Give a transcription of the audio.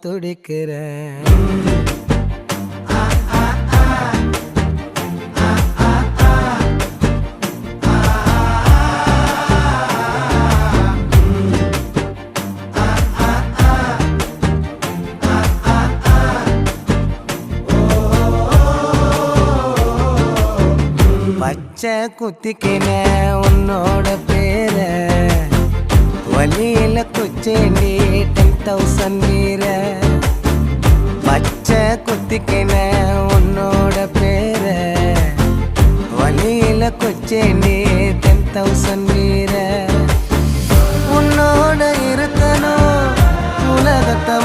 துடிக்கிறேன். பச்சை குத்திக்கின உன்னோட பேர வலியில குச்சேண்டி 10,000 வீர. பச்சை குத்திக்கின உன்னோட பேர வலியில குச்சேண்டி 10,000 வீர. உன்னோட இருக்கணும் உலகத்தை